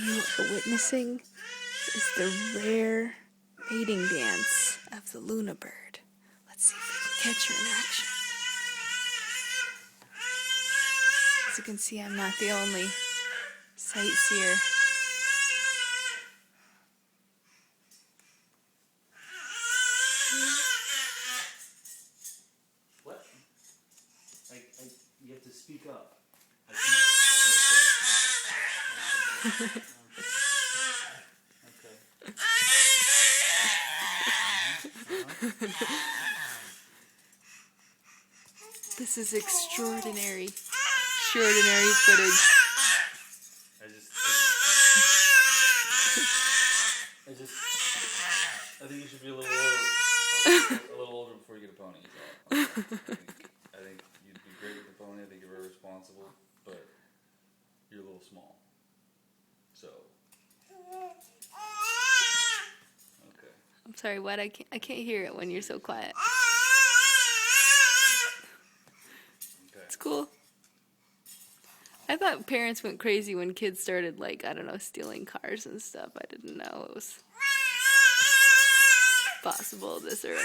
you are witnessing is the rare mating dance of the Luna bird. Let's see if we can catch her in action. As you can see, I'm not the only sightseer. What? You have to speak up. This is extraordinary footage. I think you should be a little older before you get a pony. So I think you'd be great with a pony. I think you're very responsible, but you're a little small. So. Okay. I'm sorry, what? I can't hear it when you're so quiet. Okay. It's cool. I thought parents went crazy when kids started, like, I don't know, stealing cars and stuff. I didn't know it was possible this early.